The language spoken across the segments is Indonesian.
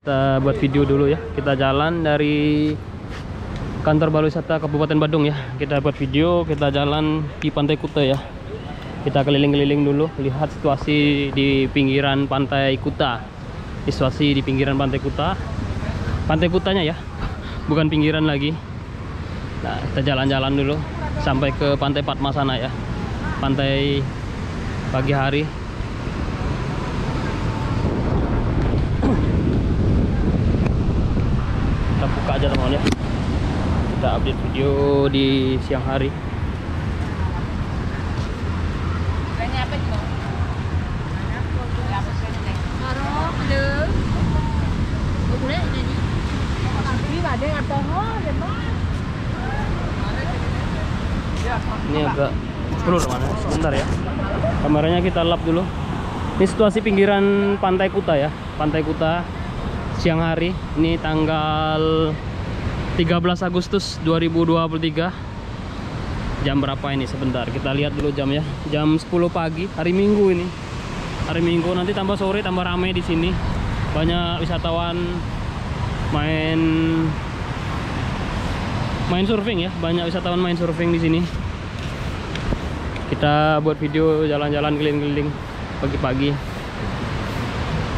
Kita buat video dulu ya. Kita jalan dari kantor Balai Wisata Kabupaten Badung ya. Kita buat video, kita jalan di Pantai Kuta ya. Kita keliling-keliling dulu, lihat situasi di pinggiran Pantai Kuta. Situasi di pinggiran Pantai Kuta. Pantai Kutanya ya, bukan pinggiran lagi. Nah, kita jalan-jalan dulu sampai ke Pantai Padma sana ya. Pantai pagi hari. Kita buka aja teman-teman ya. Kita update video di siang hari. Ini agak blur mana? Sebentar ya. Kameranya kita lap dulu. Ini situasi pinggiran Pantai Kuta ya. Pantai Kuta siang hari. Ini tanggal 13 Agustus 2023. Jam berapa ini? Sebentar kita lihat dulu jam ya. Jam 10 pagi, hari Minggu ini. Hari Minggu, nanti tambah sore tambah rame di sini. Banyak wisatawan main surfing ya. Banyak wisatawan main surfing di sini. Kita buat video jalan-jalan keliling-keliling pagi-pagi.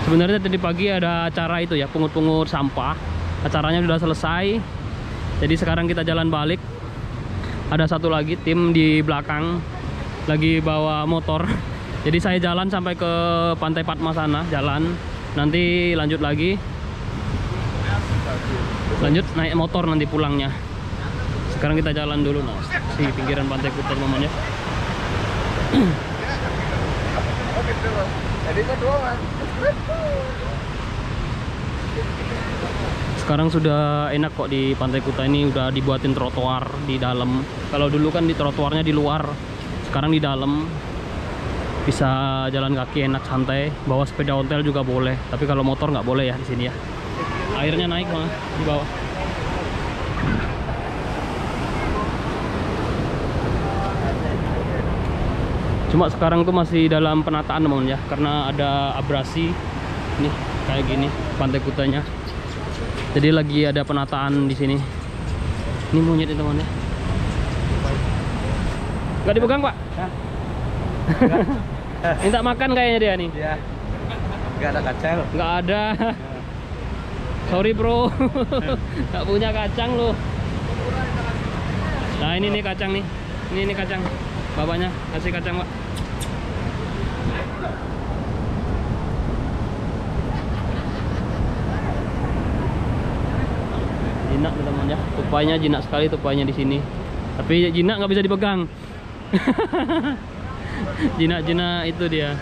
Sebenarnya tadi pagi ada acara itu ya, pungut-pungut sampah. Acaranya sudah selesai. Jadi sekarang kita jalan balik. Ada satu lagi tim di belakang lagi bawa motor. Jadi saya jalan sampai ke Pantai Padma sana, jalan. Nanti lanjut lagi. Lanjut naik motor nanti pulangnya. Sekarang kita jalan dulu nah, di pinggiran Pantai Kuta teman-teman ya. Sekarang sudah enak kok di Pantai Kuta ini, udah dibuatin trotoar di dalam. Kalau dulu kan di trotoarnya di luar, sekarang di dalam. Bisa jalan kaki enak santai, bawa sepeda ontel juga boleh. Tapi kalau motor nggak boleh ya di sini ya. Airnya naik mah di bawah. Cuma sekarang tuh masih dalam penataan teman ya, karena ada abrasi nih kayak gini Pantai Kutanya. Jadi lagi ada penataan di sini. Ini monyet teman ya. Nggak dipegang Pak? Minta makan kayaknya dia nih. Iya. Nggak ada kacang. Nggak ada. Sorry bro, nggak punya kacang loh. Nah ini nih kacang nih. Ini kacang. Bapaknya kasih kacang Pak. Jinak teman ya, tupainya jinak sekali tupainya di sini. Tapi jinak nggak bisa dipegang. Jinak-jinak itu dia.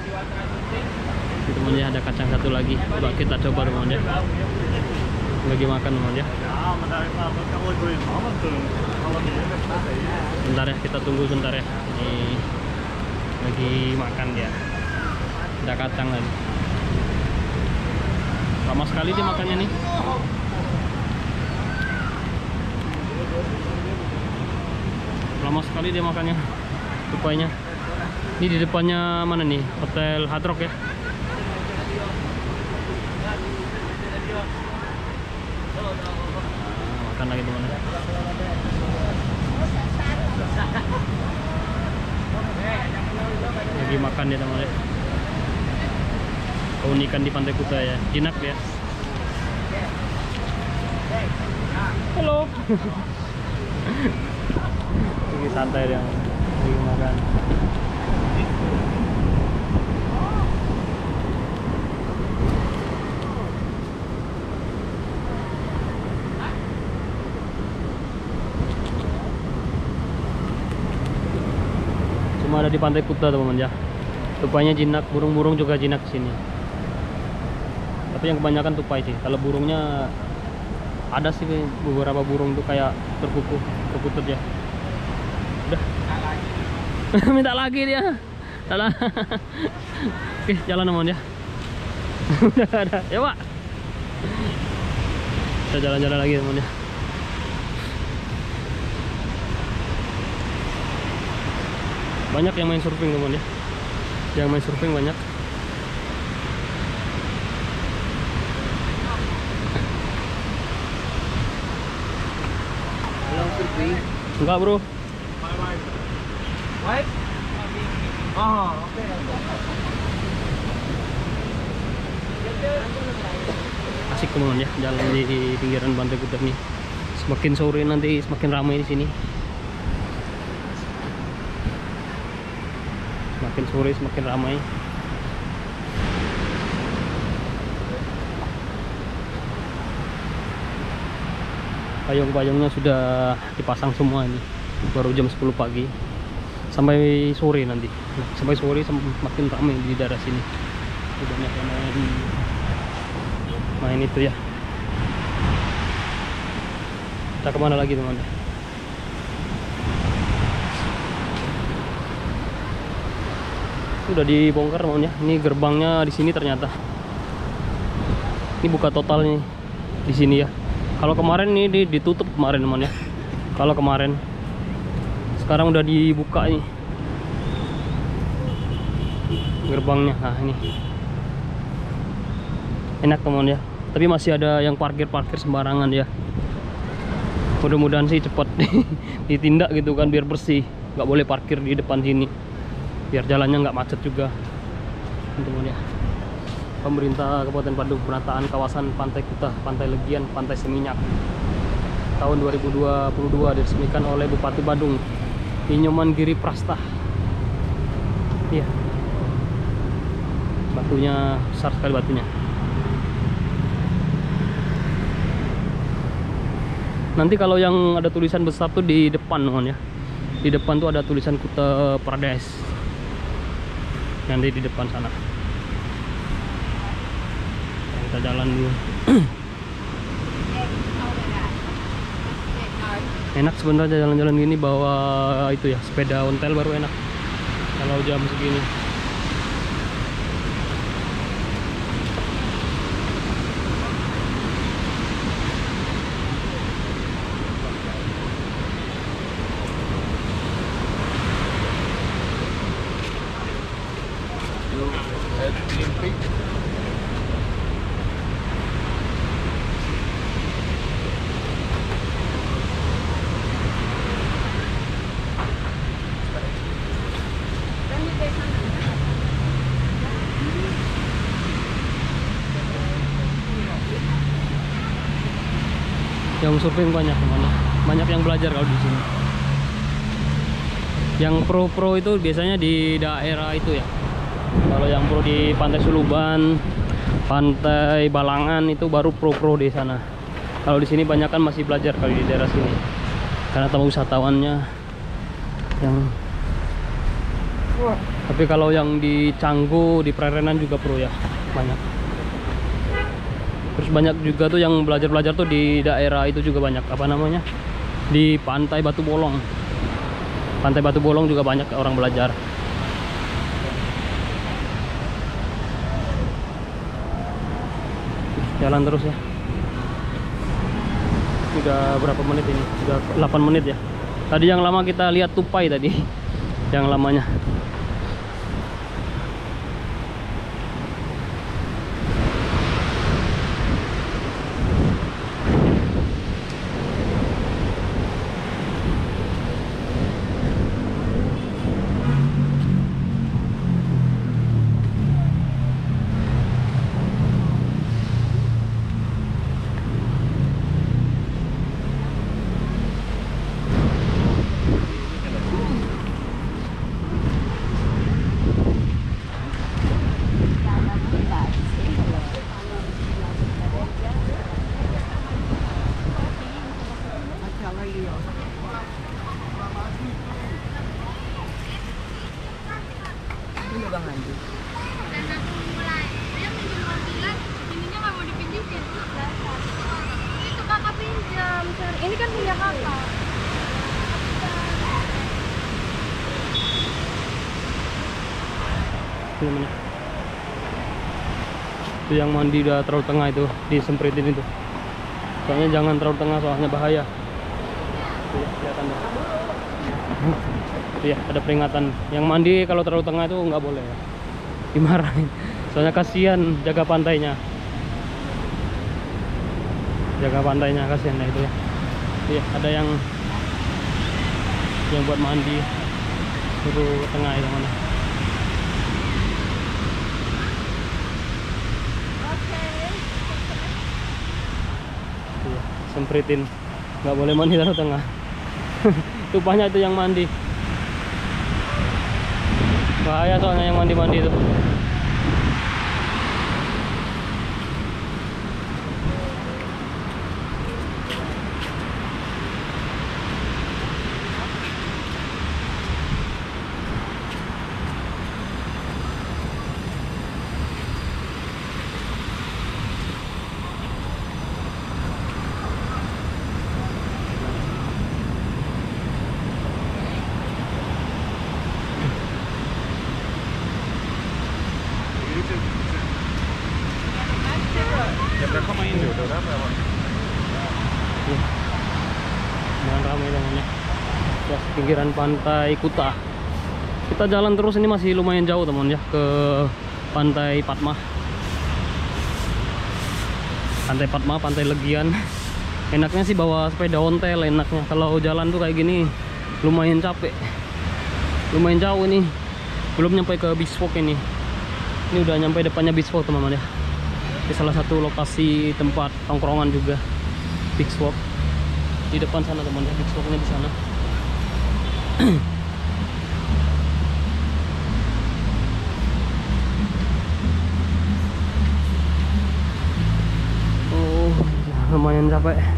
Teman ya, ada kacang satu lagi. Coba kita coba teman ya. Lagi makan teman ya. Bentar ya, kita tunggu bentar ya. Ini lagi makan dia. Ada kacang lagi. Lama sekali dia makannya nih. Lama sekali dia makannya. Tupainya. Ini di depannya mana nih? Hotel Hard Rock ya. Makan lagi teman. Lagi makan dia teman ya. Keunikan di Pantai Kuta ya, jinak ya. Halo. Lagi santai dia, lagi makan. Cuma ada di Pantai Kuta teman-teman ya. Tupainya jinak, burung-burung juga jinak di sini. Tapi yang kebanyakan tupai sih. Kalau burungnya ada sih beberapa burung tuh kayak terputut ya. Udah. Minta lagi dia. Salah. Oke, jalan teman ya. Udah ada. Ya, Pak. Kita jalan-jalan lagi teman ya. Banyak yang main surfing teman ya. Yang main surfing banyak. Enggak bro. White? Oh, oke. Asik teman ya, jalan di pinggiran Pantai Kuta nih. Semakin sore nanti semakin ramai di sini. Semakin sore semakin ramai. Payung-payungnya sudah dipasang semua ini. Baru jam 10 pagi. Sampai sore nanti. Nah, sampai sore semakin ramai di daerah sini. Banyak yang main itu ya. Kita kemana lagi teman? Sudah dibongkar teman ya. Ini gerbangnya di sini ternyata. Ini buka total nih di sini ya. Kalau kemarin ini ditutup kemarin teman ya. Kalau kemarin, sekarang udah dibuka nih gerbangnya. Nah ini enak teman ya. Tapi masih ada yang parkir sembarangan ya. Mudah-mudahan sih cepat ditindak gitu kan biar bersih. Nggak boleh parkir di depan sini. Biar jalannya nggak macet juga teman ya. Pemerintah Kabupaten Badung penataan kawasan Pantai Kuta, Pantai Legian, Pantai Seminyak tahun 2022 diresmikan oleh Bupati Badung Inyoman Giri Prasta. Iya, batunya besar sekali batunya. Nanti kalau yang ada tulisan besar tuh di depan teman ya. Di depan tuh ada tulisan Kuta Paradise. Nanti di depan sana. Kita jalan dulu. Enak sebenarnya jalan-jalan gini bawa itu ya, sepeda ontel baru enak kalau jam segini. Yang surfing banyak teman-teman. Banyak yang belajar kalau di sini. Yang pro itu biasanya di daerah itu ya. Kalau yang pro di Pantai Suluban, Pantai Balangan itu baru pro di sana. Kalau di sini banyak kan masih belajar kali di daerah sini. Karena tamu wisatawannya yang. Tapi kalau yang di Canggu, di Prerenan juga pro ya, banyak. Terus banyak juga tuh yang belajar tuh di daerah itu juga banyak, apa namanya, di Pantai Batu Bolong. Pantai Batu Bolong juga banyak orang belajar. Jalan terus ya. Sudah berapa menit ini? Sudah 8 menit ya. Tadi yang lama kita lihat tupai tadi. Yang lamanya. Ini kan punya kakak. Itu yang mandi udah terlalu tengah itu, disempritin itu. Soalnya jangan terlalu tengah, soalnya bahaya. Tuh ya, kelihatan dah. Tuh ya, ada peringatan. Yang mandi kalau terlalu tengah itu nggak boleh ya. Dimarahin. Soalnya kasihan jaga pantainya. Jaga pantainya kasihan, nah itu ya. Iya, ada yang yang buat mandi. Suruh ke tengah itu mana. Iya, sempritin. Nggak boleh mandi taruh tengah. Itu banyak itu yang mandi. Bahaya soalnya yang mandi-mandi itu. Jangan ramai namanya. Ya, pinggiran pantai Kuta. Kita jalan terus, ini masih lumayan jauh teman ya ke pantai Padma. Pantai Padma, pantai Legian. Enaknya sih bawa sepeda ontel enaknya. Kalau jalan tuh kayak gini lumayan capek. Lumayan jauh ini. Belum nyampe ke Beachwalk ini. Ini udah nyampe depannya Beachwalk teman-teman ya. Di salah satu lokasi tempat tongkrongan juga Beachwalk. Di depan sana teman ya, Beachwalknya di sana. Oh, lumayan capek.